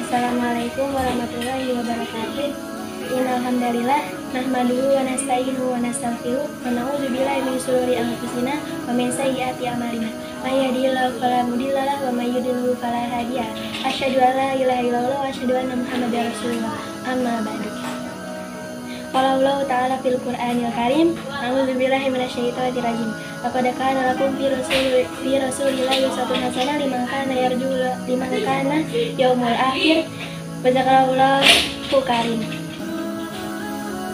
Assalamualaikum warahmatullahi wabarakatuh. Innal hamdalillah nahmaduhu wa nasta'inuhu wa nastaghfiruh wa na'udzu billahi min shururi anfusina wa min sayyiati a'malina. May yahdihillahu fala mudilla lahu wa may yudlil fala hadiya lahu. Asyhadu an la ilaha illallah wa asyhadu anna Muhammadar rasulullah. Amma ba'du. Qala Allah ta'ala fil Qur'anil Karim, a'udzu billahi minasyaitonir rajim. Laqad kana lakum fi rasulillahi uswatun hasanah liman kana yaumul akhir wa dzakarallahu karim.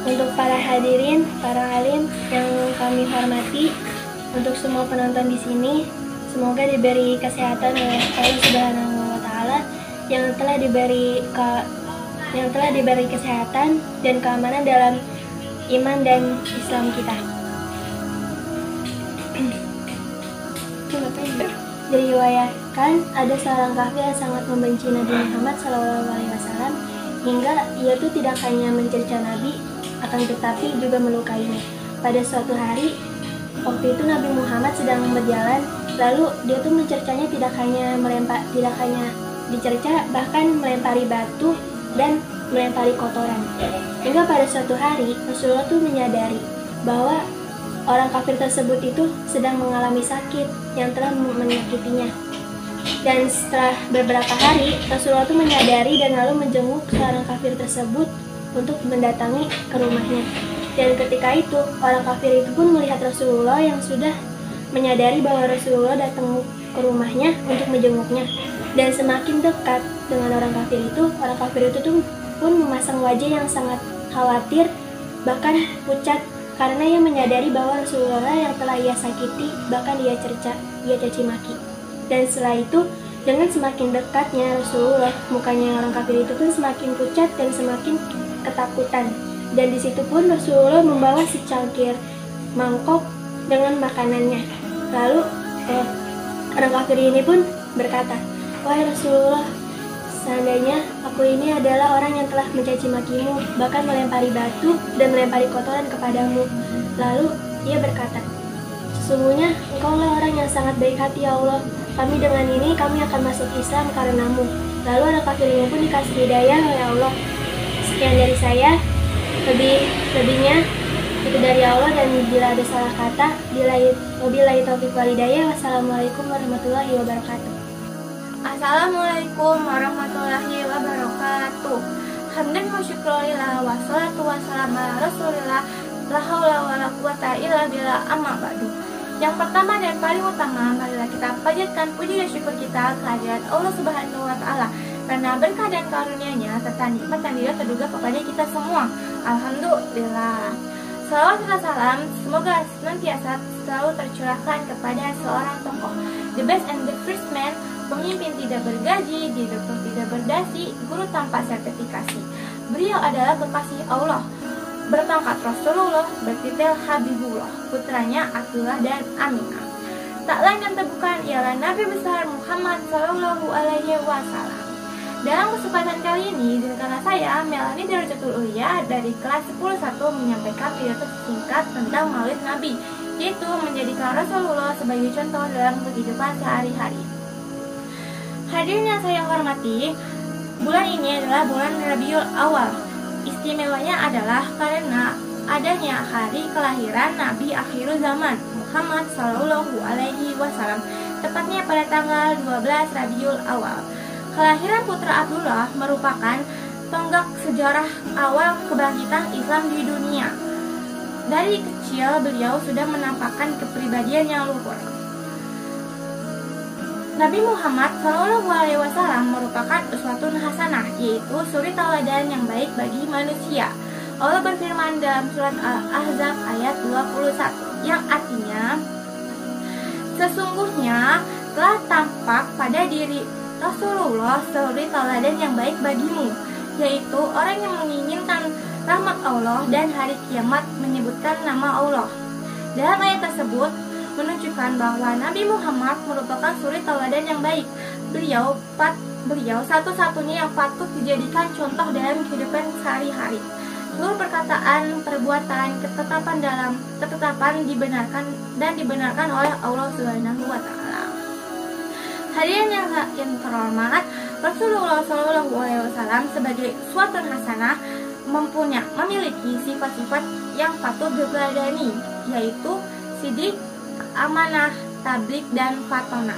Untuk para hadirin, para alim yang kami hormati, untuk semua penonton di sini, semoga diberi kesehatan oleh Allah Subhanahu wa taala yang telah diberi kesehatan dan keamanan dalam iman dan Islam kita. Diriwayatkan ada seorang kafir yang sangat membenci Nabi Muhammad SAW hingga ia tuh tidak hanya mencerca Nabi, akan tetapi juga melukainya. Pada suatu hari, waktu itu Nabi Muhammad sedang berjalan, lalu dia tuh mencercanya tidak hanya dicerca, bahkan melempari batu dan melempari kotoran. Hingga pada suatu hari Rasulullah tuh menyadari bahwa orang kafir tersebut itu sedang mengalami sakit yang telah menyakitinya. Dan setelah beberapa hari Rasulullah tuh menyadari dan lalu menjenguk seorang kafir tersebut untuk mendatangi ke rumahnya. Dan ketika itu orang kafir itu pun melihat Rasulullah yang sudah menyadari bahwa Rasulullah datang ke rumahnya untuk menjenguknya. Dan semakin dekat dengan orang kafir itu tuh pun memasang wajah yang sangat khawatir, bahkan pucat, karena ia menyadari bahwa Rasulullah yang telah ia sakiti, bahkan ia cerca, ia caci maki. Dan setelah itu, dengan semakin dekatnya Rasulullah, mukanya orang kafir itu pun semakin pucat dan semakin ketakutan. Dan di situ pun Rasulullah membawa secangkir mangkok dengan makanannya. Lalu orang kafir ini pun berkata, "Wahai Rasulullah, seandainya aku ini adalah orang yang telah mencaci makimu, bahkan melempari batu dan melempari kotoran kepadamu." Lalu ia berkata, "Sesungguhnya engkaulah orang yang sangat baik hati, ya Allah. Kami dengan ini kami akan masuk Islam karenamu." Lalu orang kafir ini pun dikasih hidayah oleh Allah. Sekian dari saya, lebihnya itu dari Allah, dan bila ada salah kata, wabillahi taufiq wal hidayah. Wassalamualaikum warahmatullahi wabarakatuh. Assalamualaikum warahmatullahi wabarakatuh. Hamdan wa syukurillah wa salatu wa salam ala rasulillah, la haula wa la quwata illa billah, amma ba'du. Yang pertama dan paling utama, marilah kita panjatkan puji dan syukur kita kehadirat Allah Subhanahu wa taala karena berkah dan karunia-Nya serta nikmat yang tidak terduga kepada kita semua. Alhamdulillah. Salawat dan salam semoga senantiasa selalu tercurahkan kepada seorang tokoh, the best and the first man, pemimpin tidak bergaji, direktur tidak berdasi, guru tanpa sertifikasi. Beliau adalah kekasih Allah, berpangkat Rasulullah, bertitel Habibullah, putranya Abdullah dan Aminah. Tak lain dan tak bukan ialah Nabi besar Muhammad Sallallahu Alaihi Wasallam. Dalam kesempatan kali ini, izinkanlah saya, Melani Darajatul Ulia dari kelas 10-1 menyampaikan pidato singkat tentang Maulid Nabi, yaitu menjadikan Rasulullah sebagai contoh dalam kehidupan sehari-hari. Hadirin yang saya hormati, bulan ini adalah bulan Rabiul Awal. Istimewanya adalah karena adanya hari kelahiran Nabi akhir zaman Muhammad Sallallahu Alaihi Wasallam, tepatnya pada tanggal 12 Rabiul Awal. Kelahiran putra Abdullah merupakan tonggak sejarah awal kebangkitan Islam di dunia. Dari kecil beliau sudah menampakkan kepribadian yang luhur. Nabi Muhammad SAW merupakan uswatun hasanah, yaitu suri tauladan yang baik bagi manusia. Allah berfirman dalam surat Al-Ahzab ayat 21, yang artinya, "Sesungguhnya telah tampak pada diri Rasulullah suri tauladan yang baik bagimu, yaitu orang yang menginginkan rahmat Allah dan hari kiamat menyebutkan nama Allah." Dalam ayat tersebut menunjukkan bahwa Nabi Muhammad merupakan suri tauladan yang baik. Beliau satu-satunya yang patut dijadikan contoh dalam kehidupan sehari-hari. Seluruh perkataan, perbuatan, ketetapan dibenarkan oleh Allah Subhanahu wa taala. Hadirin yang terhormat, Rasulullah SAW sebagai uswatun hasanah memiliki sifat-sifat yang patut diteladani, yaitu sidik, amanah, tablik, dan fatonah.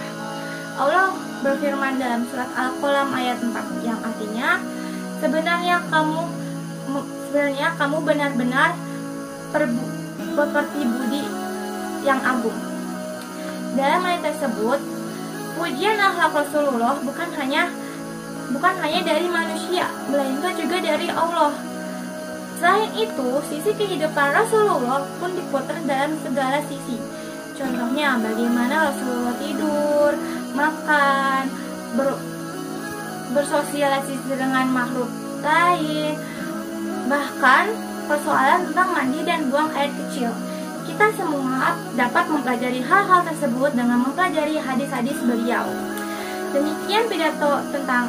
Allah berfirman dalam surat Al-Qalam ayat 4 yang artinya, sebenarnya kamu benar-benar berperti budi yang agung. Dalam ayat tersebut, pujian akhlak Rasulullah bukan hanya dari manusia, melainkan juga dari Allah. Selain itu, sisi kehidupan Rasulullah pun diputar dalam segala sisi. Contohnya, bagaimana Rasulullah tidur, makan, bersosialisasi dengan makhluk lain, bahkan persoalan tentang mandi dan buang air kecil. Kita semua dapat mempelajari hal-hal tersebut dengan mempelajari hadis-hadis beliau. Demikian pidato tentang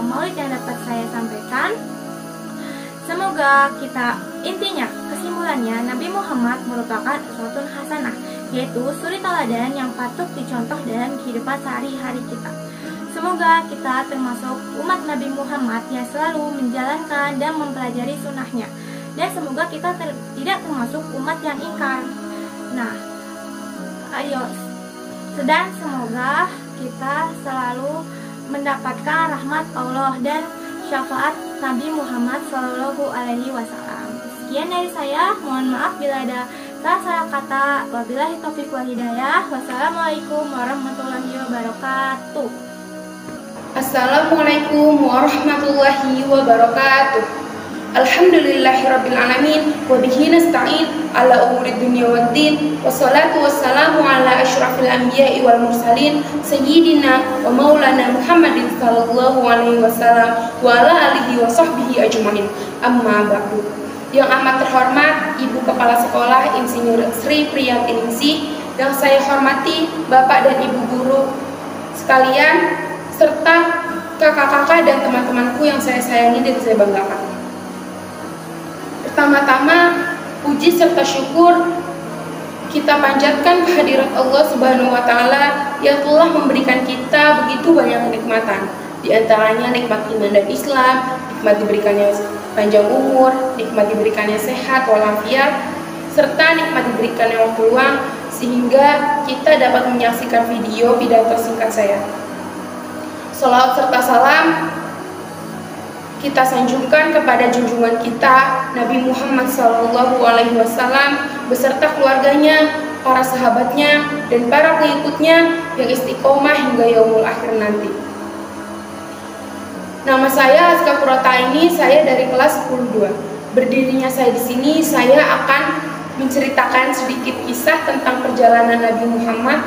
Maulid yang dapat saya sampaikan. Semoga kesimpulannya Nabi Muhammad merupakan uswatun hasanah, yaitu suri teladan yang patut dicontoh dalam kehidupan sehari-hari kita. Semoga kita termasuk umat Nabi Muhammad yang selalu menjalankan dan mempelajari sunnahnya. Dan semoga kita tidak termasuk umat yang ingkar. Dan semoga kita selalu mendapatkan rahmat Allah dan syafaat Nabi Muhammad SAW. Sekian dari saya, mohon maaf bila ada salah kata. Wabillahi taufiq wal hidayah. Wassalamualaikum warahmatullahi wabarakatuh. Assalamualaikum warahmatullahi wabarakatuh. Alhamdulillahirabbil alamin wa bihi nasta'in ala umurid dunya waddin, wassalatu wassalamu ala asyrafil anbiya'i wal mursalin sayyidina wa maulana Muhammadin sallallahu alaihi wasallam wa ala alihi wa sahbihi ajmain. Amma ba'du. Yang amat terhormat Ibu Kepala Sekolah Insinyur Sri Priyanti Ningsih, yang saya hormati Bapak dan Ibu guru sekalian, serta kakak-kakak dan teman-temanku yang saya sayangi dan saya banggakan. Pertama-tama, puji serta syukur kita panjatkan kehadirat Allah Subhanahu wa Ta'ala yang telah memberikan kita begitu banyak kenikmatan. Di antaranya nikmat iman dan Islam, nikmat diberikannya panjang umur, nikmat diberikannya sehat walafiat, serta nikmat diberikannya waktu luang sehingga kita dapat menyaksikan video pidato singkat saya. Salawat serta salam kita sanjungkan kepada junjungan kita Nabi Muhammad SAW beserta keluarganya, para sahabatnya, dan para pengikutnya yang istiqomah hingga yaumul akhir nanti. Nama saya Azka Qurrataini, saya dari kelas 10-2. Berdirinya saya di sini, saya akan menceritakan sedikit kisah tentang perjalanan Nabi Muhammad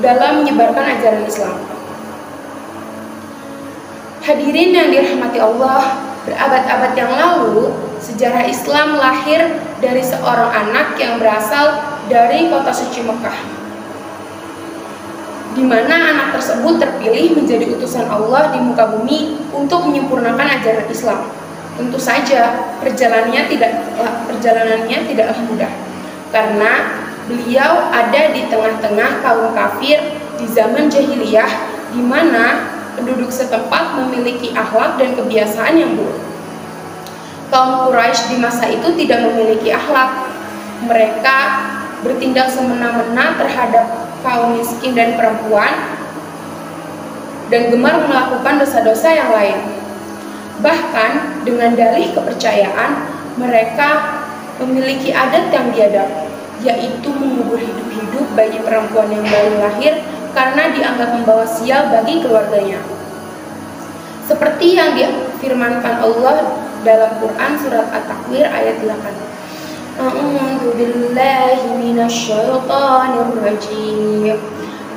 dalam menyebarkan ajaran Islam. Hadirin yang dirahmati Allah, berabad-abad yang lalu, sejarah Islam lahir dari seorang anak yang berasal dari kota suci Mekah, di mana anak tersebut terpilih menjadi utusan Allah di muka bumi untuk menyempurnakan ajaran Islam. Tentu saja perjalanannya tidaklah mudah, karena beliau ada di tengah-tengah kaum kafir di zaman jahiliyah, di mana penduduk setempat memiliki akhlak dan kebiasaan yang buruk. Kaum Quraisy di masa itu tidak memiliki akhlak. Mereka bertindak semena-mena terhadap kaum miskin dan perempuan dan gemar melakukan dosa-dosa yang lain. Bahkan dengan dalih kepercayaan, mereka memiliki adat yang biadab, yaitu mengubur hidup-hidup bayi perempuan yang baru lahir karena dianggap membawa sial bagi keluarganya. Seperti yang difirmankan Allah dalam Quran surat At-Takwir ayat 8. A'udzu billahi minasyaitonir rajim.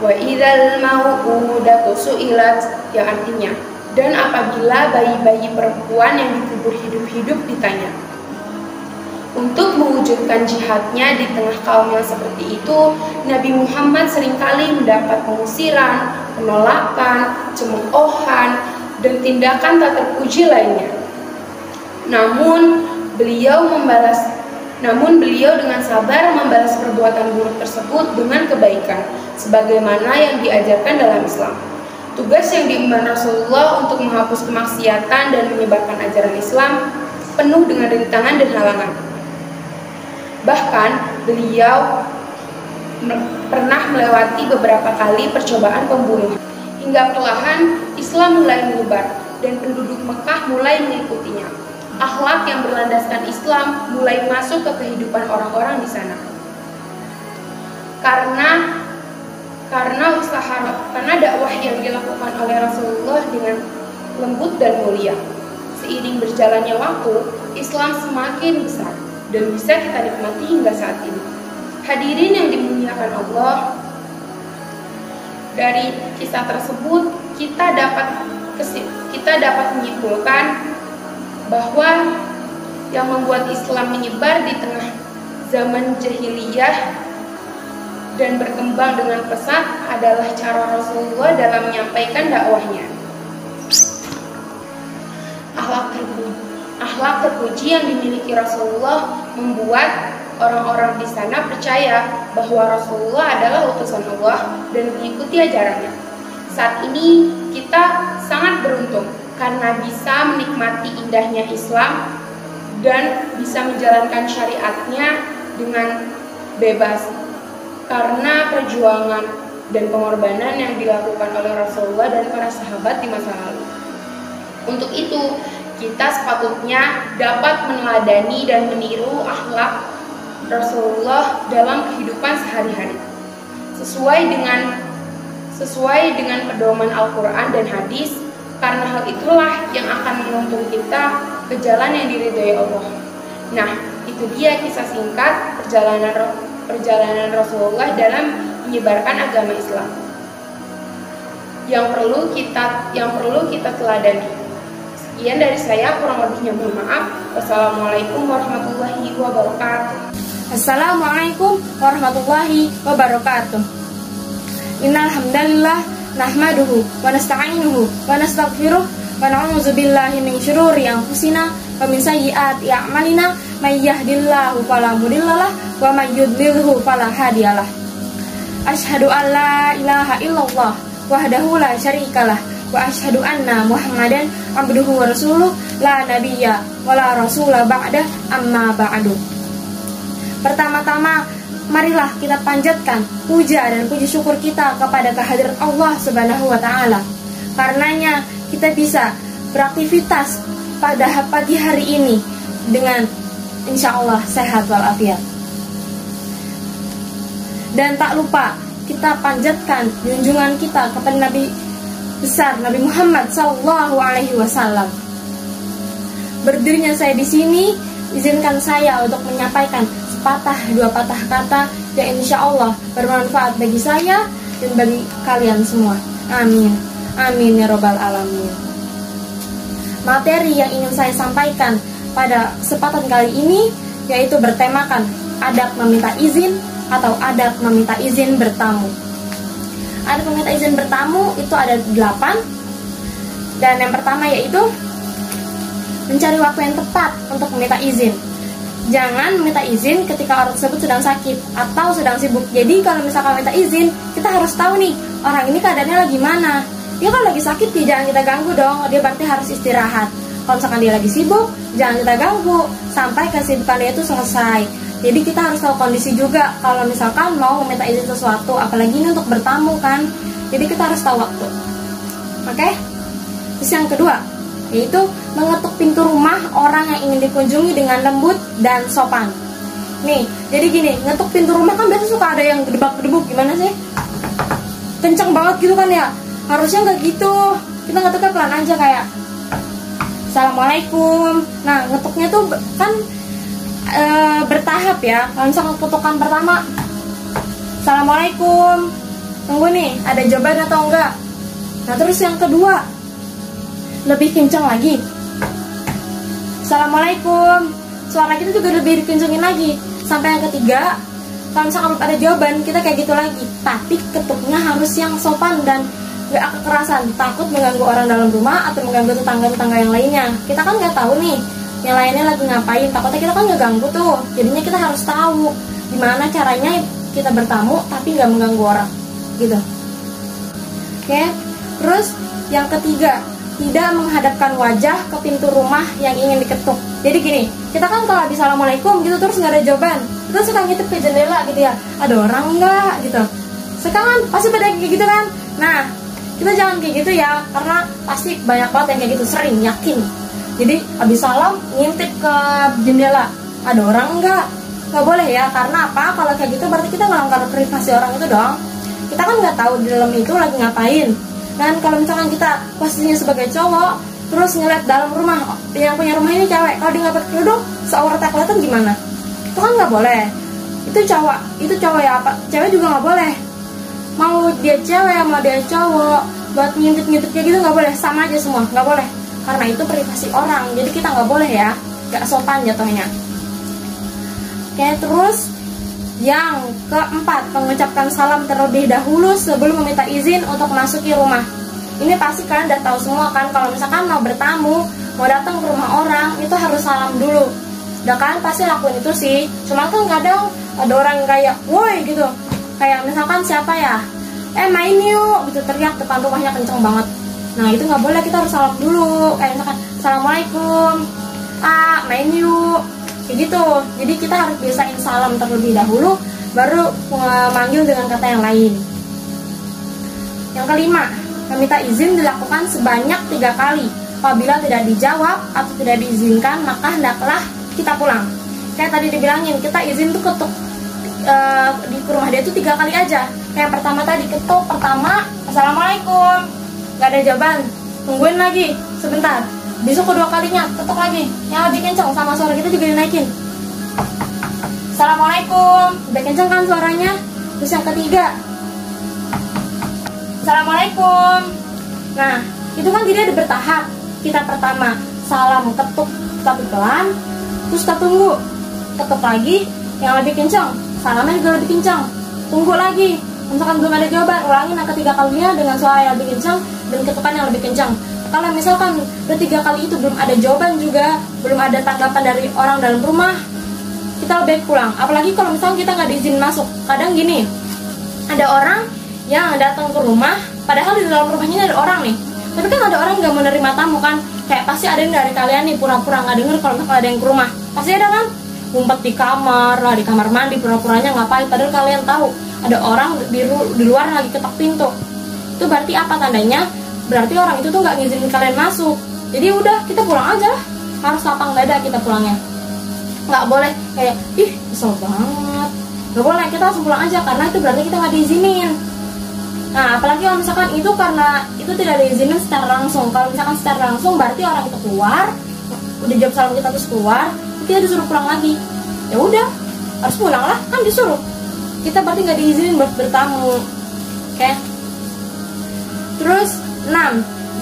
Wa idzal mau'udatu su'ilat, yang artinya, dan apabila bayi-bayi perempuan yang dikubur hidup-hidup ditanya. Untuk mewujudkan jihadnya di tengah kaum yang seperti itu, Nabi Muhammad seringkali mendapat pengusiran, penolakan, cemoohan, dan tindakan tak terpuji lainnya. Namun, beliau Namun beliau dengan sabar membalas perbuatan buruk tersebut dengan kebaikan, sebagaimana yang diajarkan dalam Islam. Tugas yang diemban Rasulullah untuk menghapus kemaksiatan dan menyebarkan ajaran Islam penuh dengan rintangan dan halangan. Bahkan beliau pernah melewati beberapa kali percobaan pembunuhan. Hingga perlahan Islam mulai menyebar dan penduduk Mekah mulai mengikutinya. Akhlak yang berlandaskan Islam mulai masuk ke kehidupan orang-orang di sana. Karena dakwah yang dilakukan oleh Rasulullah dengan lembut dan mulia. Seiring berjalannya waktu, Islam semakin besar dan bisa kita nikmati hingga saat ini. Hadirin yang dimuliakan Allah, dari kisah tersebut kita dapat menyimpulkan bahwa yang membuat Islam menyebar di tengah zaman jahiliyah dan berkembang dengan pesat adalah cara Rasulullah dalam menyampaikan dakwahnya. Akhlak terpuji yang dimiliki Rasulullah membuat orang-orang di sana percaya bahwa Rasulullah adalah utusan Allah dan mengikuti ajarannya. Saat ini kita sangat beruntung karena bisa menikmati indahnya Islam dan bisa menjalankan syariatnya dengan bebas karena perjuangan dan pengorbanan yang dilakukan oleh Rasulullah dan para sahabat di masa lalu. Untuk itu, kita sepatutnya dapat meneladani dan meniru akhlak Rasulullah dalam kehidupan sehari-hari sesuai dengan pedoman Al-Quran dan hadis, karena hal itulah yang akan menuntun kita ke jalan yang diridhai Allah. Nah, itu dia kisah singkat perjalanan Rasulullah dalam menyebarkan agama Islam yang perlu kita teladani. Sekian dari saya, kurang lebihnya mohon maaf. Wassalamualaikum warahmatullahi wabarakatuh. Assalamualaikum warahmatullahi wabarakatuh. Innal hamdalillah nahmaduhu wa nasta'inuhu wa nastaghfiruh wa na'udzu billahi min syururi anfusina wa min sayyiati a'malina may yahdihillahu fala mudhillalah wa may yudlilhu fala hadiyalah. Asyhadu an la ilaha illallah wahdahu la syarikalah wa asyhadu anna Muhammadan abduhu wa rasuluh la nabiyya wa la rasula ba'da amma ba'du. Pertama-tama, marilah kita panjatkan puja dan puji syukur kita kepada kehadirat Allah Subhanahu wa taala. Karenanya kita bisa beraktivitas pada pagi hari ini dengan insya Allah sehat walafiat. Dan tak lupa kita panjatkan junjungan kita kepada Nabi besar Nabi Muhammad SAW. Berdirinya saya di sini, izinkan saya untuk menyampaikan sepatah dua patah kata yang insya Allah bermanfaat bagi saya dan bagi kalian semua. Amin. Amin ya robbal alamin. Materi yang ingin saya sampaikan pada kesempatan kali ini yaitu bertemakan adab meminta izin atau adab meminta izin bertamu. Adab meminta izin bertamu itu ada 8. Dan yang pertama yaitu mencari waktu yang tepat untuk meminta izin. Jangan minta izin ketika orang tersebut sedang sakit atau sedang sibuk. Jadi kalau misalkan minta izin, kita harus tahu nih orang ini keadaannya lagi mana. Dia kan lagi sakit, jangan kita ganggu dong. Dia berarti harus istirahat. Kalau misalkan dia lagi sibuk, jangan kita ganggu sampai kesibukan dia itu selesai. Jadi kita harus tahu kondisi juga kalau misalkan mau meminta izin sesuatu, apalagi ini untuk bertamu kan. Jadi kita harus tahu waktu. Oke? Terus yang kedua, yaitu mengetuk pintu rumah orang yang ingin dikunjungi dengan lembut dan sopan. Nih, jadi gini, ngetuk pintu rumah kan biasa suka ada yang gedebak-gedebuk, gimana sih? Kenceng banget gitu kan ya? Harusnya nggak gitu. Kita ngetuknya pelan aja kayak Assalamualaikum. Nah, ngetuknya tuh kan bertahap ya. Kalau misalkan ketukan pertama Assalamualaikum, tunggu nih ada jawaban atau enggak. Nah terus yang kedua lebih kencang lagi Assalamualaikum, suara kita juga lebih dikencengin lagi. Sampai yang ketiga, kalau misalkan ada jawaban kita kayak gitu lagi, tapi ketuknya harus yang sopan dan gak kekerasan, takut mengganggu orang dalam rumah atau mengganggu tetangga-tetangga yang lainnya. Kita kan nggak tahu nih yang lainnya lagi ngapain. Takutnya kita kan ngeganggu tuh. Jadinya kita harus tahu gimana caranya kita bertamu tapi nggak mengganggu orang gitu. Oke. Terus yang ketiga, tidak menghadapkan wajah ke pintu rumah yang ingin diketuk. Jadi gini, kita kan kalau habis assalamualaikum gitu terus nggak ada jawaban, kita suka ngintip ke jendela gitu ya, ada orang nggak gitu. Sekarang pasti pada kayak gitu kan. Nah, kita jangan kayak gitu ya, karena pasti banyak banget yang kayak gitu, sering, yakin. Jadi habis salam ngintip ke jendela, ada orang nggak boleh ya. Karena apa? Kalau kayak gitu berarti kita melanggar privasi orang itu dong. Kita kan nggak tahu di dalam itu lagi ngapain. Dan kalau misalkan kita posisinya sebagai cowok, terus ngeliat dalam rumah, yang punya rumah ini cewek, kalau dia nggak pakai kerudung, seauratnya kelihatan gimana? Itu kan nggak boleh. Itu cowok ya, apa? Cewek juga nggak boleh. Mau dia cewek, mau dia cowok, buat ngintip-ngintip kayak gitu nggak boleh, sama aja semua, nggak boleh. Karena itu privasi orang, jadi kita nggak boleh ya, nggak sopan jatuhnya. Oke, terus yang keempat, mengucapkan salam terlebih dahulu sebelum meminta izin untuk masuki rumah. Ini pasti kalian udah tahu semua kan, kalau misalkan mau bertamu, mau datang ke rumah orang, itu harus salam dulu. Udah kalian pasti lakuin itu sih. Cuma kan kadang ada orang yang kayak, woi gitu. Kayak misalkan siapa ya, main yuk gitu, teriak depan rumahnya kenceng banget. Nah itu nggak boleh, kita harus salam dulu. Kayak misalkan, assalamualaikum, main yuk, kayak gitu. Jadi kita harus biasain salam terlebih dahulu, baru manggil dengan kata yang lain. Yang kelima, meminta izin dilakukan sebanyak 3 kali. Apabila tidak dijawab atau tidak diizinkan, maka hendaklah kita pulang. Kayak tadi dibilangin, kita izin tuh ketuk di rumah dia tuh 3 kali aja. Kayak pertama tadi ketuk pertama, assalamualaikum, nggak ada jawaban, tungguin lagi sebentar. Besok kedua kalinya ketuk lagi, yang lebih kencang, sama suara kita juga dinaikin. Assalamualaikum, udah kencang kan suaranya. Terus yang ketiga, assalamualaikum. Nah itu kan jadi ada bertahap. Kita pertama salam ketuk tapi pelan, terus kita tunggu, ketuk lagi yang lebih kencang, salamnya juga lebih kencang, tunggu lagi. Misalkan belum ada jawaban, ulangin yang ketiga kalinya dengan suara yang lebih kencang dan ketukan yang lebih kencang. Kalau misalkan ketiga kali itu belum ada jawaban juga, belum ada tanggapan dari orang dalam rumah, kita lebih baik pulang. Apalagi kalau misalkan kita nggak diizin masuk. Kadang gini, ada orang yang datang ke rumah, padahal di dalam rumahnya ada orang nih, tapi kan ada orang nggak menerima tamu kan. Kayak pasti ada yang dari kalian nih pura-pura nggak denger kalau misalkan ada yang ke rumah. Pasti ada kan, ngumpet di kamar lah, di kamar mandi, pura-puranya ngapain, padahal kalian tahu ada orang di luar lagi ketok pintu. Itu berarti apa tandanya? Berarti orang itu tuh nggak ngizinin kalian masuk. Jadi udah, kita pulang aja lah. Harus lapang dada kita pulangnya. Nggak boleh kayak, ih kesel banget. Nggak boleh, kita langsung pulang aja, karena itu berarti kita nggak diizinin. Nah apalagi kalau misalkan itu karena itu tidak diizinin secara langsung. Kalau misalkan secara langsung berarti orang itu keluar, udah jawab salam kita terus keluar, kita disuruh pulang lagi. Ya udah, harus pulang lah, kan disuruh. Kita berarti nggak diizinin buat bertamu. Oke. Terus 6.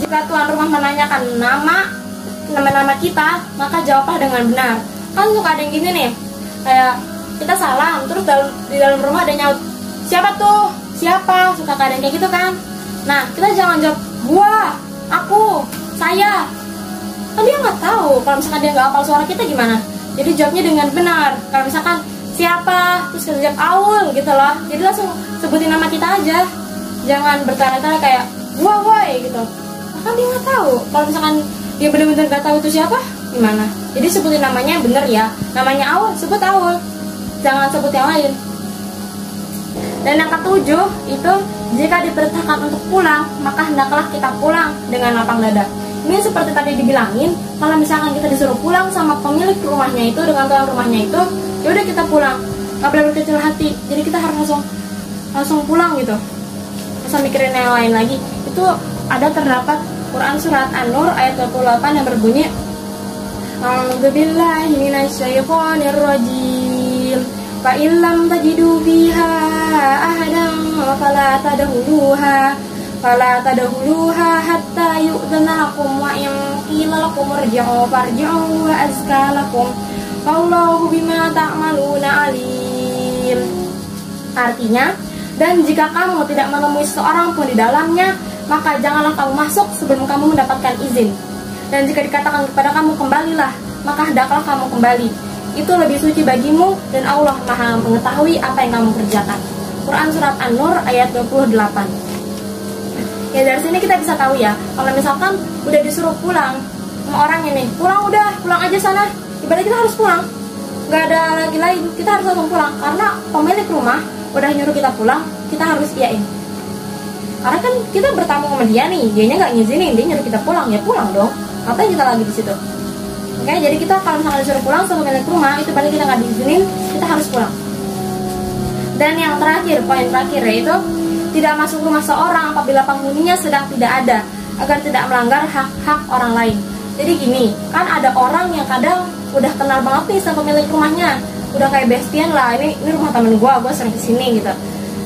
Jika tuan rumah menanyakan nama kita, maka jawablah dengan benar. Kan suka ada yang gini nih, kayak kita salam, terus di dalam rumah ada nyaut, siapa tuh? Siapa? Suka kadang kayak gitu kan. Nah kita jangan jawab gua, aku, saya. Kan dia nggak tahu. Kalau misalkan dia nggak hafal suara kita gimana? Jadi jawabnya dengan benar. Kalau misalkan siapa, terus kita jawab Aul gitu loh. Jadi langsung sebutin nama kita aja. Jangan bertanya-tanya kayak gua woi gitu. Kan dia nggak tahu. Kalau misalkan dia benar-benar nggak tahu itu siapa, gimana? Jadi sebutin namanya bener ya. Namanya Aul, sebut Aul. Jangan sebut yang lain. Dan yang ketujuh itu, jika diperintahkan untuk pulang, maka hendaklah kita pulang dengan lapang dada. Ini seperti tadi dibilangin, kalau misalkan kita disuruh pulang sama pemilik rumahnya itu, dengan tuan rumahnya itu, ya udah kita pulang, nggak boleh berkecil hati. Jadi kita harus langsung pulang gitu, langsung mikirin yang lain lagi. Itu ada terdapat Quran surat An-Nur ayat 28 yang berbunyi, A'udzubillahi minasyaitonir rajim. Fa illam tajidu fiha ahadan fala tadkhuluha hatta yu'dhana lakum wa in qila lakum irji'u farji'u wa azka lakum wallahu bima ta'maluna alim. Artinya, dan jika kamu tidak menemui seorang pun di dalamnya, maka janganlah kamu masuk sebelum kamu mendapatkan izin. Dan jika dikatakan kepada kamu kembalilah, maka hendaklah kamu kembali. Itu lebih suci bagimu dan Allah Maha mengetahui apa yang kamu kerjakan. Quran Surat An-Nur ayat 28. Ya dari sini kita bisa tahu ya, kalau misalkan udah disuruh pulang sama orang ini, pulang aja sana, ibaratnya kita harus pulang, nggak ada lagi lain, kita harus langsung pulang karena pemilik rumah udah nyuruh kita pulang, kita harus iyain. Karena kan kita bertamu sama dia nih, dianya nggak ngizinin, dia nyuruh kita pulang, ya pulang dong. Ngapain kita lagi di situ? Oke, jadi kita kalau misalnya disuruh pulang sama pemilik rumah, itu berarti kita nggak diizinin, kita harus pulang. Dan yang terakhir, poin terakhir yaitu tidak masuk rumah seorang apabila penghuninya sedang tidak ada, agar tidak melanggar hak-hak orang lain. Jadi gini, kan ada orang yang kadang udah kenal banget nih sama pemilik rumahnya, udah kayak bestian lah, ini rumah temen gue sering kesini gitu.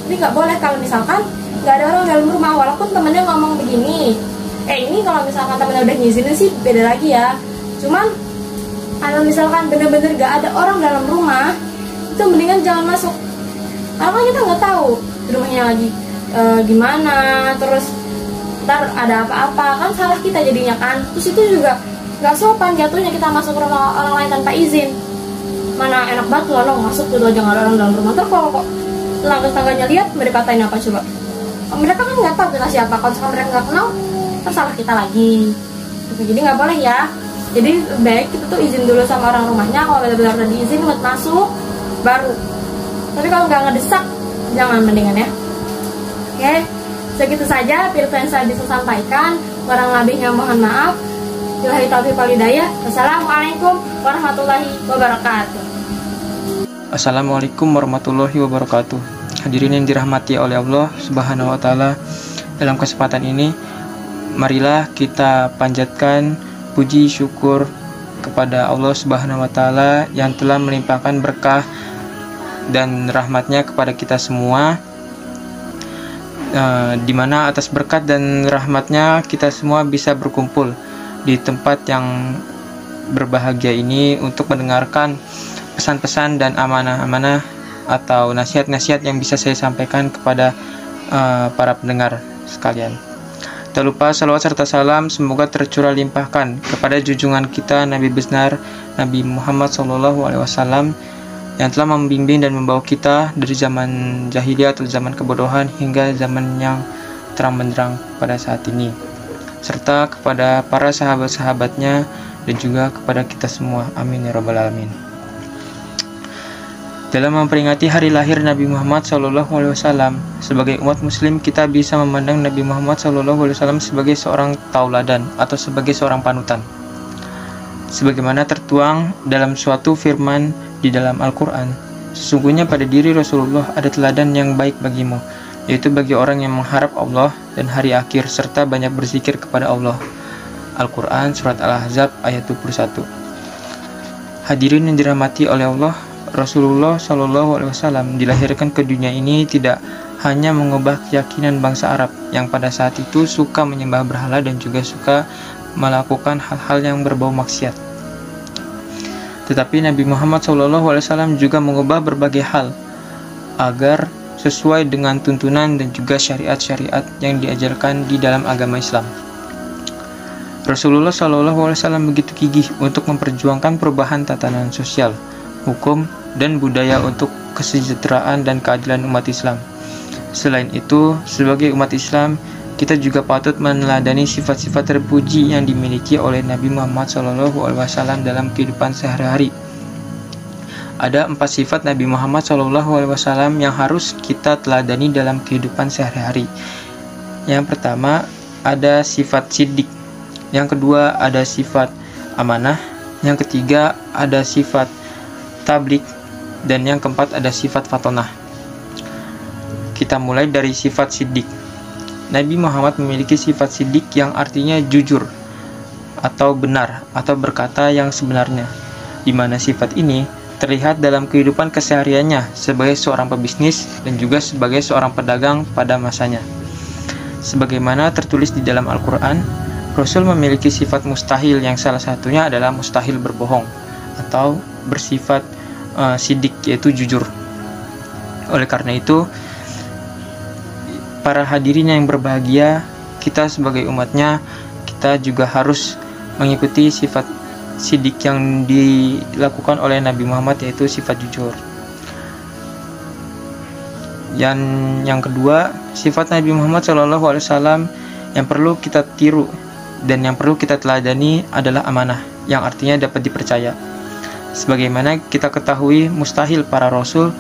Jadi nggak boleh kalau misalkan nggak ada orang dalam rumah, walaupun temennya ngomong begini, ini kalau misalkan temennya udah ngizinin sih beda lagi ya. Cuman kalau misalkan bener-bener nggak ada orang dalam rumah, itu mendingan jangan masuk. Karena kita nggak tahu di rumahnya lagi gimana, terus ntar ada apa-apa, kan salah kita jadinya kan. Terus itu juga nggak sopan jatuhnya kita masuk ke rumah orang lain tanpa izin. Mana enak banget loh masuk gitu aja nggak ada orang dalam rumah. Terus kalau kok tetangga-tetangganya lihat, mereka katain apa coba? Mereka kan nggak tahu kita siapa. Kalau misalkan mereka nggak kenal, terus salah kita lagi. Jadi nggak boleh ya. Jadi baik kita tuh izin dulu sama orang rumahnya, kalau benar-benar udah diizin buat masuk baru. Tapi kalau nggak ngedesak, jangan mendingan ya. Oke, segitu saja video yang saya bisa sampaikan. Kurang lebihnya mohon maaf. Billahi taufiq wal hidayah. Wassalamualaikum warahmatullahi wabarakatuh. Assalamualaikum warahmatullahi wabarakatuh. Hadirin yang dirahmati oleh Allah Subhanahu wa taala, dalam kesempatan ini marilah kita panjatkan puji syukur kepada Allah Subhanahu wa taala yang telah melimpahkan berkah dan rahmatnya kepada kita semua, di mana atas berkat dan rahmatnya kita semua bisa berkumpul di tempat yang berbahagia ini untuk mendengarkan pesan-pesan dan amanah-amanah atau nasihat-nasihat yang bisa saya sampaikan kepada para pendengar sekalian. Tak lupa salawat serta salam semoga tercurah limpahkan kepada junjungan kita Nabi besar Nabi Muhammad SAW yang telah membimbing dan membawa kita dari zaman jahiliyah atau zaman kebodohan hingga zaman yang terang benderang pada saat ini, serta kepada para sahabat-sahabatnya dan juga kepada kita semua. Amin ya rabbal alamin. Dalam memperingati hari lahir Nabi Muhammad SAW, sebagai umat muslim kita bisa memandang Nabi Muhammad SAW sebagai seorang tauladan atau sebagai seorang panutan. Sebagaimana tertuang dalam suatu firman di dalam Al-Quran, sesungguhnya pada diri Rasulullah ada teladan yang baik bagimu, yaitu bagi orang yang mengharap Allah dan hari akhir serta banyak berzikir kepada Allah. Al-Quran Surat Al-Ahzab ayat 21. Hadirin yang dirahmati oleh Allah, Rasulullah SAW dilahirkan ke dunia ini tidak hanya mengubah keyakinan bangsa Arab yang pada saat itu suka menyembah berhala dan juga suka melakukan hal-hal yang berbau maksiat, tetapi Nabi Muhammad SAW juga mengubah berbagai hal agar sesuai dengan tuntunan dan juga syariat-syariat yang diajarkan di dalam agama Islam. Rasulullah SAW begitu gigih untuk memperjuangkan perubahan tatanan sosial, hukum, dan budaya untuk kesejahteraan dan keadilan umat Islam. Selain itu, sebagai umat Islam, kita juga patut meneladani sifat-sifat terpuji yang dimiliki oleh Nabi Muhammad SAW dalam kehidupan sehari-hari. Ada 4 sifat Nabi Muhammad SAW yang harus kita teladani dalam kehidupan sehari-hari. Yang pertama, ada sifat siddiq. Yang kedua, ada sifat amanah. Yang ketiga, ada sifat tablik. Dan yang keempat, ada sifat fatonah. Kita mulai dari sifat siddiq. Nabi Muhammad memiliki sifat siddiq yang artinya jujur atau benar atau berkata yang sebenarnya, di mana sifat ini terlihat dalam kehidupan kesehariannya sebagai seorang pebisnis dan juga sebagai seorang pedagang pada masanya. Sebagaimana tertulis di dalam Al-Quran, Rasul memiliki sifat mustahil yang salah satunya adalah mustahil berbohong atau bersifat siddiq, yaitu jujur. Oleh karena itu, para hadirin yang berbahagia, kita sebagai umatnya, kita juga harus mengikuti sifat sidik yang dilakukan oleh Nabi Muhammad, yaitu sifat jujur. Yang kedua, sifat Nabi Muhammad SAW yang perlu kita tiru dan yang perlu kita teladani adalah amanah, yang artinya dapat dipercaya. Sebagaimana kita ketahui, mustahil para rasul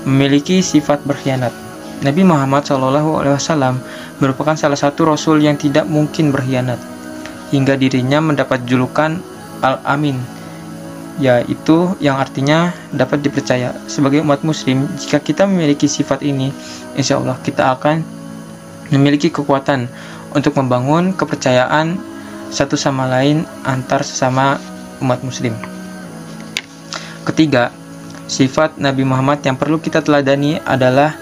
memiliki sifat berkhianat. Nabi Muhammad SAW merupakan salah satu rasul yang tidak mungkin berkhianat, hingga dirinya mendapat julukan Al-Amin, yaitu yang artinya dapat dipercaya. Sebagai umat muslim, jika kita memiliki sifat ini, insya Allah kita akan memiliki kekuatan untuk membangun kepercayaan satu sama lain antar sesama umat muslim. Ketiga, sifat Nabi Muhammad yang perlu kita teladani adalah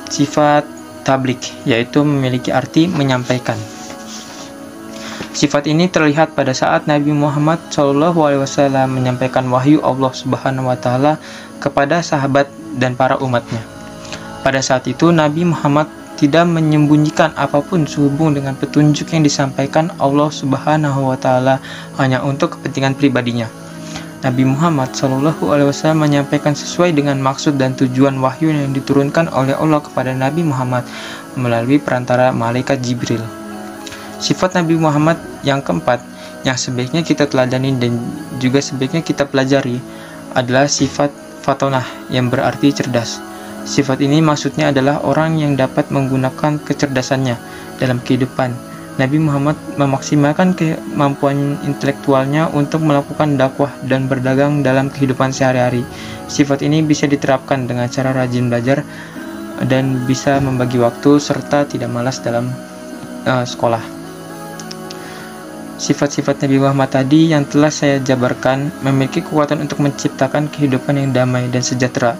sifat tabligh, yaitu memiliki arti menyampaikan. Sifat ini terlihat pada saat Nabi Muhammad SAW menyampaikan wahyu Allah Subhanahu wa Ta'ala kepada sahabat dan para umatnya. Pada saat itu Nabi Muhammad tidak menyembunyikan apapun sehubung dengan petunjuk yang disampaikan Allah Subhanahu wa Ta'ala hanya untuk kepentingan pribadinya. Nabi Muhammad SAW menyampaikan sesuai dengan maksud dan tujuan wahyu yang diturunkan oleh Allah kepada Nabi Muhammad melalui perantara malaikat Jibril. Sifat Nabi Muhammad yang keempat yang sebaiknya kita teladani dan juga sebaiknya kita pelajari adalah sifat fatonah, yang berarti cerdas. Sifat ini maksudnya adalah orang yang dapat menggunakan kecerdasannya dalam kehidupan. Nabi Muhammad memaksimalkan kemampuan intelektualnya untuk melakukan dakwah dan berdagang dalam kehidupan sehari-hari. Sifat ini bisa diterapkan dengan cara rajin belajar dan bisa membagi waktu serta tidak malas dalam sekolah. Sifat-sifat Nabi Muhammad tadi yang telah saya jabarkan memiliki kekuatan untuk menciptakan kehidupan yang damai dan sejahtera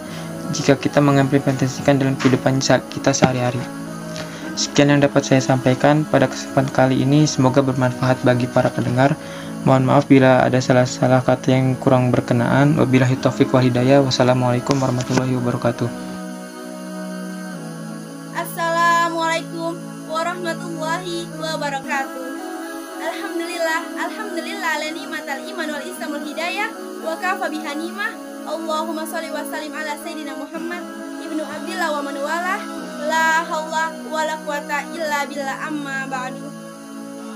jika kita mengimplementasikan dalam kehidupan kita sehari-hari. Sekian yang dapat saya sampaikan pada kesempatan kali ini, semoga bermanfaat bagi para pendengar. Mohon maaf bila ada salah-salah kata yang kurang berkenaan. Wabillahi taufiq wal hidayah. Wassalamualaikum warahmatullahi wabarakatuh. Assalamualaikum warahmatullahi wabarakatuh. Alhamdulillah ala ni'matal iman wal islam wal hidayah wa kafa biha nimah. Allahumma shalli wa sallim ala sayyidina Muhammad ibnu Abdillah wa man walah. La haula wa la quwata illa billah, amma ba'du.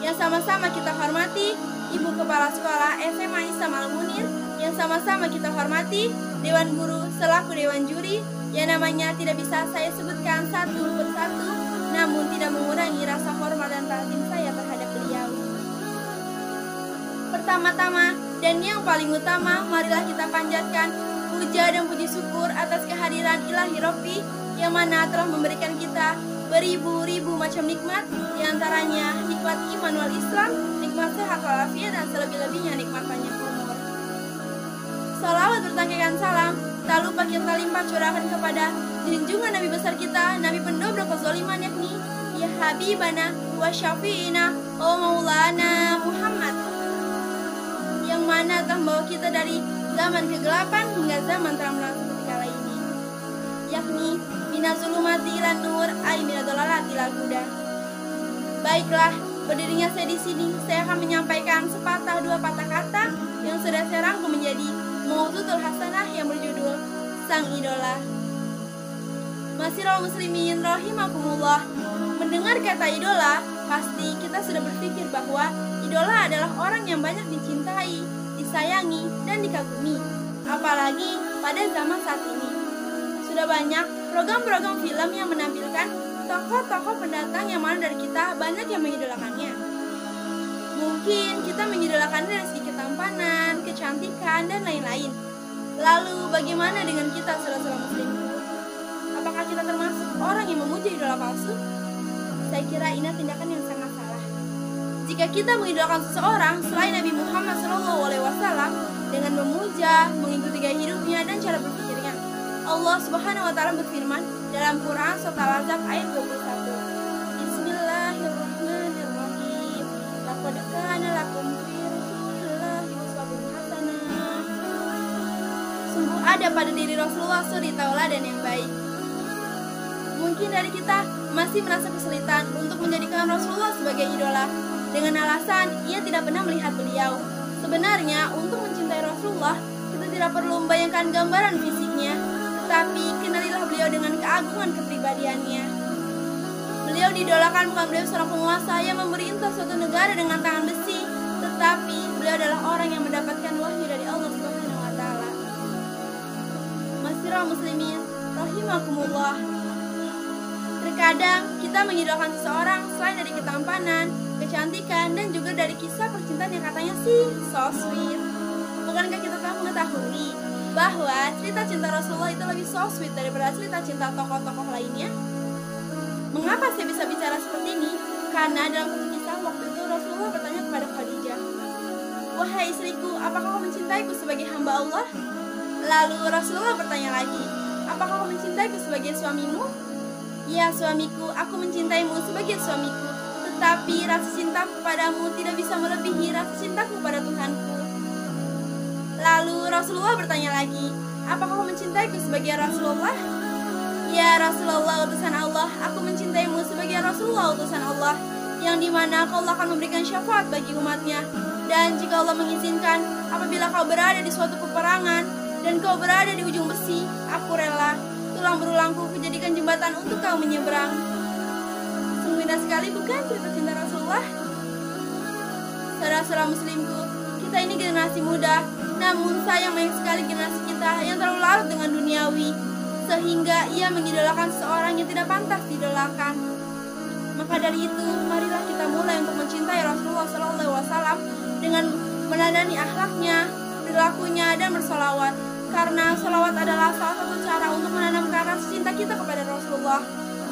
Yang sama-sama kita hormati Ibu Kepala Sekolah SMA Islam Al-Munir, yang sama-sama kita hormati Dewan Guru selaku Dewan Juri, yang namanya tidak bisa saya sebutkan satu persatu, namun tidak mengurangi rasa hormat dan takzim saya terhadap beliau. Pertama-tama dan yang paling utama, marilah kita panjatkan puja dan puji syukur atas kehadiran Ilahi Rabbi yang mana telah memberikan kita beribu-ribu macam nikmat, diantaranya nikmat iman wal Islam, nikmat sehat walafiat, dan selebih-lebihnya nikmat panjang umur. Salawat bertangkikan salam tak lupa kita limpah curahkan kepada junjungan Nabi besar kita, Nabi pendobrak kezaliman, yakni ya Habibana wa Syafi'ina wa Maulana Muhammad, yang mana telah membawa kita dari zaman kegelapan hingga zaman terang seperti kala ini, yakni minazulumati ilan nur ay minadzalalati ilal huda. Baiklah, berdirinya saya di sini, saya akan menyampaikan sepatah dua patah kata yang sudah saya rangkum menjadi mau'idhatul hasanah yang berjudul Sang Idola. Masirul muslimin rahimakumullah. Mendengar kata idola, pasti kita sudah berpikir bahwa idola adalah orang yang banyak dicintai, disayangi, dan dikagumi. Apalagi pada zaman saat ini, sudah banyak program-program film yang menampilkan tokoh-tokoh pendatang yang mana dari kita banyak yang mengidolakannya. Mungkin kita mengidolakan dari segi ketampanan, kecantikan, dan lain-lain. Lalu bagaimana dengan kita saudara-saudara muslim? Apakah kita termasuk orang yang memuja idola palsu? Saya kira ini tindakan yang sangat salah. Jika kita mengidolakan seseorang selain Nabi Muhammad SAW dengan memuja, mengikuti gaya hidupnya dan cara berpikirnya, Allah Subhanahu wa Ta'ala berfirman dalam Quran Surat Al-Ahzab ayat 21. Bismillahirrahmanirrahim. Laqad kana lakum fi Rasulillahi uswatun hasanah. Sungguh ada pada diri Rasulullah suri tauladan yang baik. Mungkin dari kita masih merasa kesulitan untuk menjadikan Rasulullah sebagai idola dengan alasan ia tidak pernah melihat beliau. Sebenarnya untuk mencintai Rasulullah, kita tidak perlu membayangkan gambaran fisiknya, tetapi kenalilah beliau dengan keagungan kepribadiannya. Beliau didolakan bukan beliau seorang penguasa yang memerintah suatu negara dengan tangan besi, tetapi beliau adalah orang yang mendapatkan wahyu dari Allah Subhanahu wa taala. Masyiral muslimin rahimakumullah. Terkadang kita mengidolakan seseorang selain dari ketampanan, kecantikan, dan juga dari kisah percintaan yang katanya sih so sweet. Bukankah kita telah mengetahui bahwa cerita cinta Rasulullah itu lebih so sweet daripada cerita cinta tokoh-tokoh lainnya? Mengapa saya bisa bicara seperti ini? Karena dalam satu kisah waktu itu Rasulullah bertanya kepada Khadijah, "Wahai istriku, apakah kau mencintaiku sebagai hamba Allah?" Lalu Rasulullah bertanya lagi, "Apakah kau mencintaiku sebagai suamimu?" "Ya suamiku, aku mencintaimu sebagai suamiku, tetapi rasa cintaku padamu tidak bisa melebihi rasa cintaku pada Tuhanku." Lalu Rasulullah bertanya lagi, "Apakah kau mencintaiku sebagai Rasulullah?" "Ya Rasulullah utusan Allah, aku mencintaimu sebagai Rasulullah utusan Allah, yang dimana Allah akan memberikan syafaat bagi umatnya. Dan jika Allah mengizinkan, apabila kau berada di suatu peperangan dan kau berada di ujung besi, aku rela tulang berulangku kujadikan jembatan untuk kau menyeberang." Sungguh indah sekali bukan cerita cinta Rasulullah? Saudara-saudara muslimku, kita ini generasi muda, namun sayang banyak sekali generasi kita yang terlalu larut dengan duniawi, sehingga ia mengidolakan seseorang yang tidak pantas didolakan. Maka dari itu, marilah kita mulai untuk mencintai Rasulullah SAW dengan meneladani akhlaknya, perilakunya, dan bersolawat. Karena solawat adalah salah satu cara untuk menanamkan rasa cinta kita kepada Rasulullah,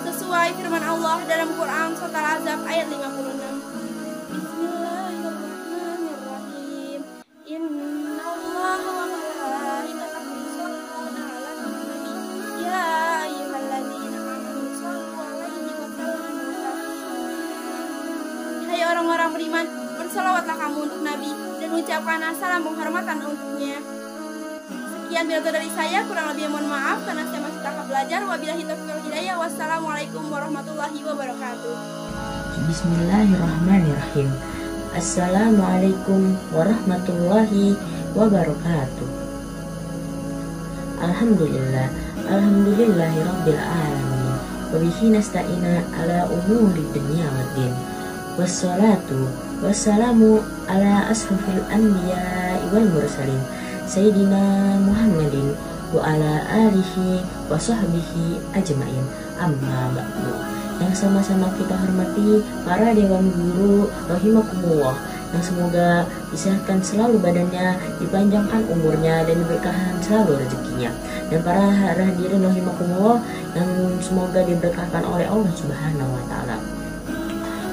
sesuai firman Allah dalam Quran Surat Al-Ahzab ayat 56. Bismillahirrahmanirrahim. Innallaha wa malaikatahu yusholluna 'alan nabi. Ya ayyuhalladzina amanu shollu 'alaihi wa sallimu taslima. Hai orang-orang beriman, bersolawatlah kamu untuk Nabi dan ucapkanlah salam penghormatan untuknya. Sekian pidato dari saya, kurang lebih mohon maaf karena saya masih tahap belajar. Wabillahi taufiq wal hidayah. Wassalamualaikum warahmatullahi wabarakatuh. Bismillahirrahmanirrahim. Assalamualaikum warahmatullahi wabarakatuh. Alhamdulillahi rabbil alamin. Wa bihi nasta'ina ala umuri dunya waddin. Wassalatu wassalamu ala ashrafil anbiya'i wal mursalin Sayyidina Muhammadin wa ala alihi wa sahbihi ajma'in. Amma ba'du. Yang sama-sama kita hormati para dewan guru rahimakumullah, yang semoga disehatkan selalu badannya, dipanjangkan umurnya, dan diberkahan selalu rezekinya. Dan para hadirin rahimakumullah, yang semoga diberkahkan oleh Allah Subhanahu wa taala.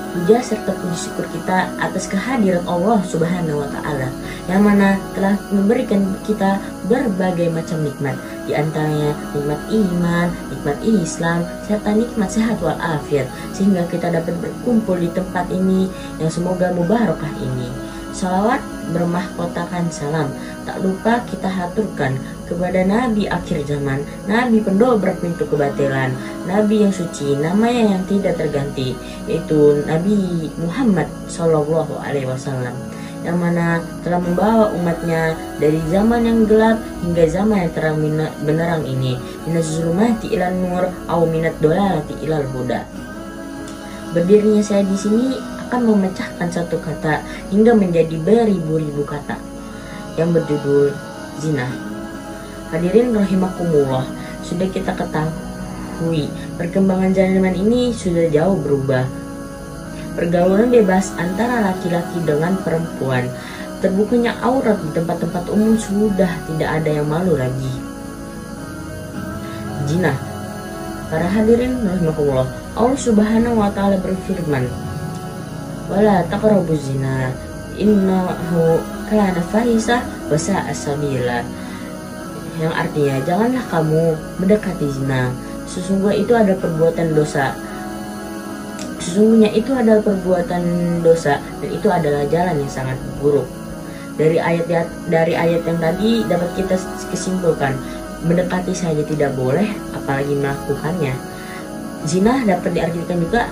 Puja serta puji syukur kita atas kehadiran Allah Subhanahu wa taala yang mana telah memberikan kita berbagai macam nikmat, di antaranya nikmat iman, nikmat Islam, serta nikmat sehat walafiat, sehingga kita dapat berkumpul di tempat ini yang semoga mubarakah ini. Salawat bermahkotakan salam tak lupa kita haturkan kepada Nabi akhir zaman, Nabi pendobrak pintu kebatilan, Nabi yang suci, namanya yang tidak terganti, yaitu Nabi Muhammad SAW, yang mana telah membawa umatnya dari zaman yang gelap hingga zaman yang terang benderang ini, minaz zulumati ilal nur aw minad dolalati ilal huda. Berdirinya saya di sini akan memecahkan satu kata hingga menjadi beribu-ribu kata yang berjudul zina. Hadirin rahimakumullah, sudah kita ketahui perkembangan zaman ini sudah jauh berubah. Pergaulan bebas antara laki-laki dengan perempuan, terbukanya aurat di tempat-tempat umum sudah tidak ada yang malu lagi. Zina. Para hadirin rahimakumullah, Allah Subhanahu wa taala berfirman, "Wala taqrabuz zina, innahu kana fahisah wa sa'a sabila." Yang artinya, janganlah kamu mendekati zina. Sesungguhnya itu adalah perbuatan dosa. Dan itu adalah jalan yang sangat buruk. Dari ayat yang tadi dapat kita kesimpulkan, mendekati saja tidak boleh, apalagi melakukannya. Zina dapat diartikan juga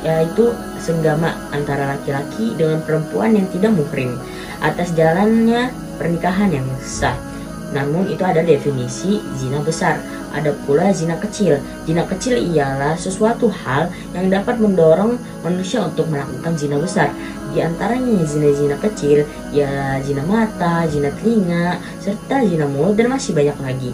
yaitu senggama antara laki-laki dengan perempuan yang tidak muhrim atas jalannya pernikahan yang sah. Namun itu ada definisi zina besar. Ada pula zina kecil. Zina kecil ialah sesuatu hal yang dapat mendorong manusia untuk melakukan zina besar. Di antaranya zina-zina kecil, ya zina mata, zina telinga, serta zina mulut, dan masih banyak lagi.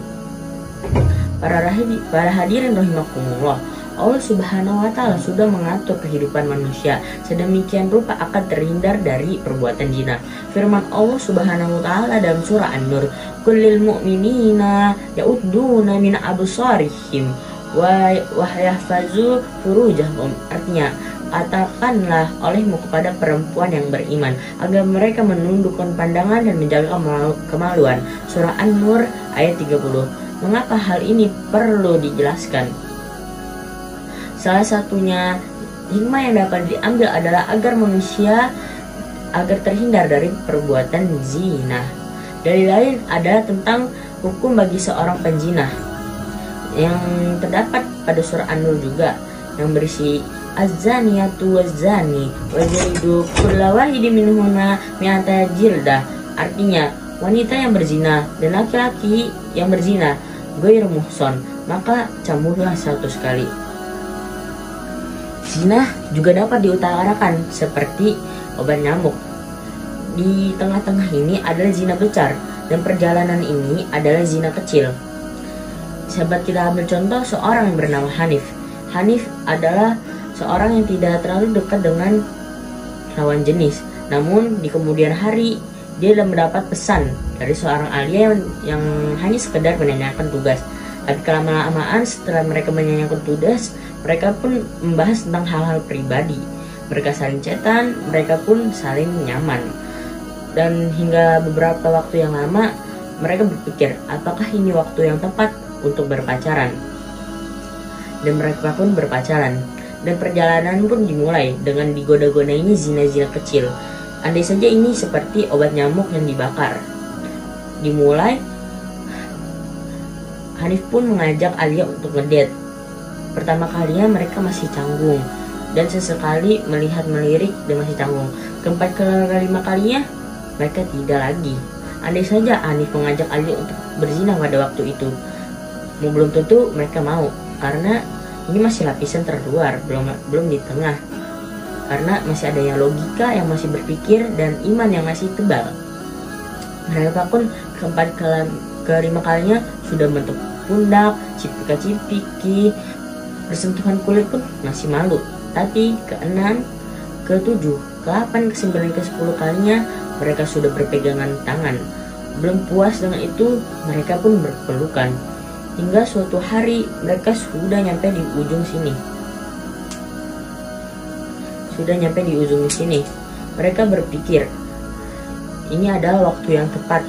Para hadirin rahimakumullah, Allah Subhanahu wa Ta'ala sudah mengatur kehidupan manusia sedemikian rupa akan terhindar dari perbuatan zina. Firman Allah Subhanahu wa Ta'ala dalam surah An-Nur, "Kullil mu'minina ya'udduna min absarihim wa yahfazu furujahum." Artinya, katakanlah olehmu kepada perempuan yang beriman agar mereka menundukkan pandangan dan menjaga kemaluan. Surah An-Nur ayat 30. Mengapa hal ini perlu dijelaskan? Salah satunya hikmah yang dapat diambil adalah agar manusia terhindar dari perbuatan zina. Dalil lain adalah tentang hukum bagi seorang penzina yang terdapat pada surah An-Nur juga, yang berisi az-zaniyatu waz-zani wajlidu kulla wahidin minhuma mi'ata jildah. Artinya, wanita yang berzina dan laki-laki yang berzina ghair muhson, maka cambuklah 100 kali. Zina juga dapat diutarakan seperti obat nyamuk. Di tengah-tengah ini adalah zina besar, dan perjalanan ini adalah zina kecil. Sahabat, kita ambil contoh seorang yang bernama Hanif. Hanif adalah seorang yang tidak terlalu dekat dengan lawan jenis. Namun di kemudian hari dia mendapat pesan dari seorang alia yang hanya sekedar menanyakan tugas. Tapi kelamaan setelah mereka menanyakan tugas, mereka pun membahas tentang hal-hal pribadi. Mereka saling chatan, mereka pun saling nyaman. Dan hingga beberapa waktu yang lama, mereka berpikir apakah ini waktu yang tepat untuk berpacaran. Dan mereka pun berpacaran. Dan perjalanan pun dimulai dengan digoda-godainya zina-zina kecil. Andai saja ini seperti obat nyamuk yang dibakar. Dimulai, Hanif pun mengajak Alia untuk ngedate. Pertama kalinya mereka masih canggung, dan sesekali melirik dan masih canggung. Keempat kelima kalinya mereka tidak lagi. Andai saja Hanif mengajak Alia untuk berzina pada waktu itu, belum tentu mereka mau, karena ini masih lapisan terluar, belum di tengah. Karena masih ada yang logika yang masih berpikir dan iman yang masih tebal. Mereka pun keempat kelima kalinya sudah bentuk pundak, cipika-cipiki, bersentuhan kulit pun masih malu. Tapi ke-6, ke-7, ke-8, ke-9, ke-10 kalinya mereka sudah berpegangan tangan. Belum puas dengan itu, mereka pun berpelukan. Hingga suatu hari mereka sudah nyampe di ujung sini. Mereka berpikir ini adalah waktu yang tepat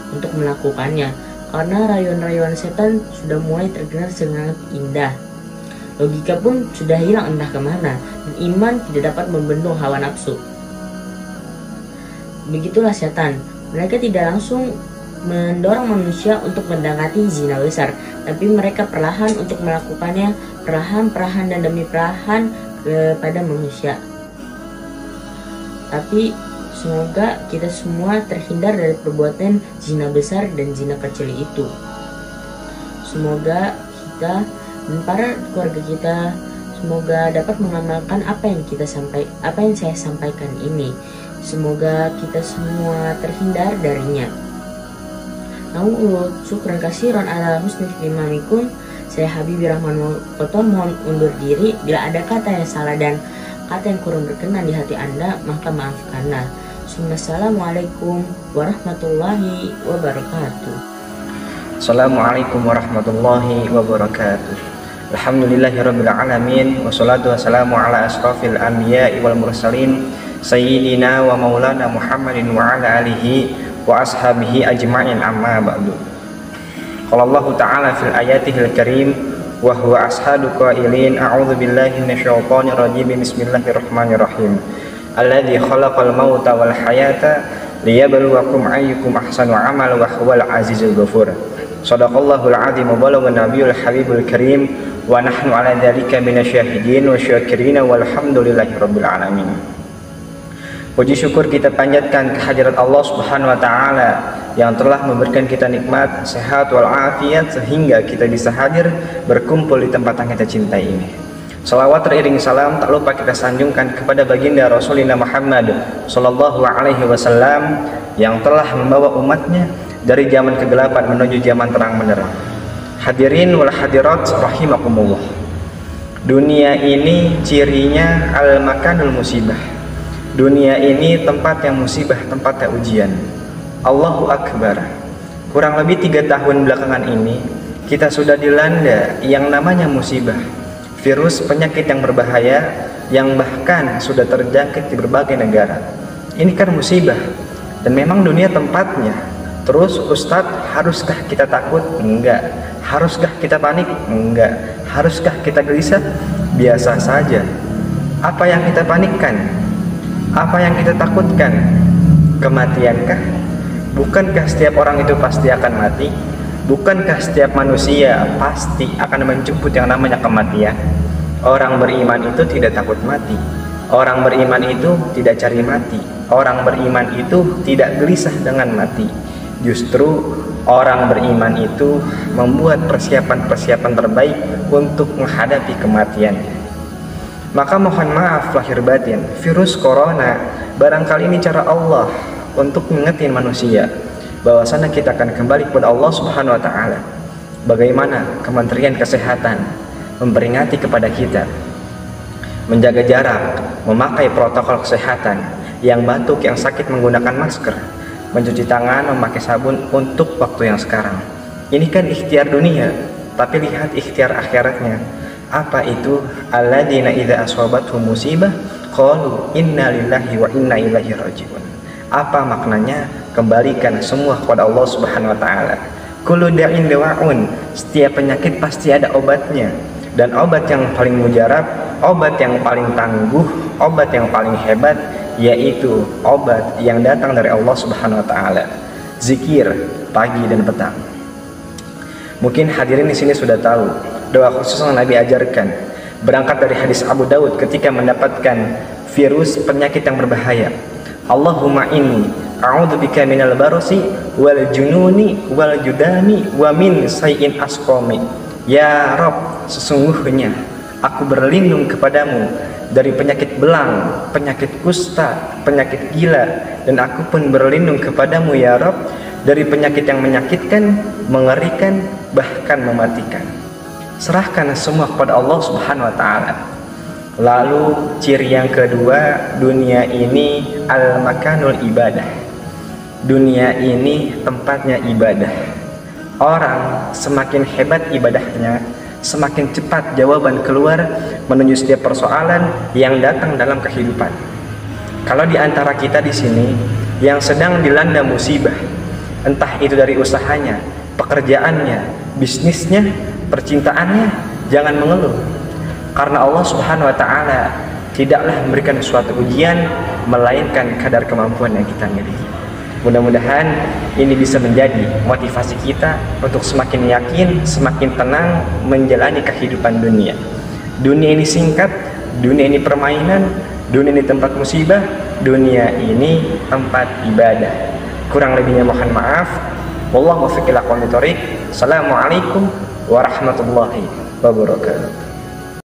untuk melakukannya, karena rayuan-rayuan setan sudah mulai terdengar sangat indah. Logika pun sudah hilang entah kemana, dan iman tidak dapat membendung hawa nafsu. Begitulah setan. Mereka tidak langsung mendorong manusia untuk mendekati zina besar, tapi mereka perlahan untuk melakukannya, perlahan dan demi perlahan kepada manusia. Tapi semoga kita semua terhindar dari perbuatan zina besar dan zina kecil itu. Semoga kita dan para keluarga kita semoga dapat mengamalkan apa yang saya sampaikan ini. Semoga kita semua terhindar darinya. Namun syukran kasiran ala husni imamikum. Saya Habibie Rahman Koto mohon undur diri. Bila ada kata yang salah dan kata yang kurang berkenan di hati Anda, maka maafkanlah. Assalamualaikum warahmatullahi wabarakatuh. Assalamualaikum warahmatullahi wabarakatuh. Alhamdulillahirabbil alamin, wassalatu wassalamu ala asrofil anbiya'i wal mursalin sayyidina wa maulana Muhammadin wa ala alihi wa ashabihi ajma'in, amma ba'du. Qala Allah ta'ala fil ayatihil karim wa huwa ashadu qailin a'udzu billahi minasyaitonir rajim, bismillahirrahmanirrahim. Alladzi khalaqal mauta wal hayata liyabluwakum ayyukum ahsanu amala wa huwal azizul ghafur. Shadaqallahul azim wa balaghan nabiyul habibul karim wa nahnu ala dzalika minasyahidin wa syakirin walhamdulillahi rabbil alamin. Puji syukur kita panjatkan kehadirat Allah Subhanahu wa taala yang telah memberikan kita nikmat sehat wal afiat sehingga kita bisa hadir berkumpul di tempat yang kita cintai ini. Salawat teriring salam tak lupa kita sanjungkan kepada baginda Rasulullah Muhammad sallallahu alaihi wasallam yang telah membawa umatnya dari zaman kegelapan menuju zaman terang benderang. Hadirin wal hadirat rahimakumullah. Dunia ini cirinya al-makanul musibah. Dunia ini tempat yang musibah, tempat yang ujian. Allahu Akbar. Kurang lebih 3 tahun belakangan ini kita sudah dilanda yang namanya musibah. Virus penyakit yang berbahaya yang bahkan sudah terjangkit di berbagai negara. Ini kan musibah dan memang dunia tempatnya. Terus Ustadz, haruskah kita takut? Enggak. Haruskah kita panik? Enggak. Haruskah kita gelisah? Biasa saja. Apa yang kita panikkan? Apa yang kita takutkan? Kematiankah? Bukankah setiap orang itu pasti akan mati? Bukankah setiap manusia pasti akan menjemput yang namanya kematian? Orang beriman itu tidak takut mati. Orang beriman itu tidak cari mati. Orang beriman itu tidak gelisah dengan mati. Justru orang beriman itu membuat persiapan-persiapan terbaik untuk menghadapi kematiannya. Maka mohon maaf lahir batin, virus corona barangkali ini cara Allah untuk mengingetin manusia bahwasanya kita akan kembali kepada Allah Subhanahu wa taala. Bagaimana Kementerian Kesehatan memperingati kepada kita menjaga jarak, memakai protokol kesehatan, yang batuk, yang sakit menggunakan masker, mencuci tangan, memakai sabun untuk waktu yang sekarang. Ini kan ikhtiar dunia, tapi lihat ikhtiar akhiratnya. Apa itu? Alladzina idza asabatuhum musibah qalu inna lillahi wa inna ilaihi raji'un. Apa maknanya? Kembalikan semua kepada Allah Subhanahu wa taala. Kullu da'in dawa'un. Setiap penyakit pasti ada obatnya. Dan obat yang paling mujarab, obat yang paling tangguh, obat yang paling hebat yaitu obat yang datang dari Allah Subhanahu wa taala. Zikir pagi dan petang. Mungkin hadirin di sini sudah tahu doa khusus yang Nabi ajarkan berangkat dari hadis Abu Daud ketika mendapatkan virus penyakit yang berbahaya. Allahumma inni a'udzubika minal barasi wal jununi wal judami wa min sayyin asqami. Ya Rabb, sesungguhnya aku berlindung kepadamu dari penyakit belang, penyakit kusta, penyakit gila, dan aku pun berlindung kepadamu ya Rabb dari penyakit yang menyakitkan, mengerikan, bahkan mematikan. Serahkan semua kepada Allah Subhanahu wa taala. Lalu ciri yang kedua, dunia ini al-makanul ibadah. Dunia ini tempatnya ibadah. Orang semakin hebat ibadahnya, semakin cepat jawaban keluar menuju setiap persoalan yang datang dalam kehidupan. Kalau di antara kita di sini yang sedang dilanda musibah, entah itu dari usahanya, pekerjaannya, bisnisnya, percintaannya, jangan mengeluh. Karena Allah Subhanahu wa taala tidaklah memberikan suatu ujian melainkan kadar kemampuan yang kita miliki. Mudah-mudahan ini bisa menjadi motivasi kita untuk semakin yakin, semakin tenang menjalani kehidupan dunia. Dunia ini singkat, dunia ini permainan, dunia ini tempat musibah, dunia ini tempat ibadah. Kurang lebihnya mohon maaf. Wallahu muwaffiq ila aqwamit thoriq. Assalamualaikum warahmatullahi wabarakatuh.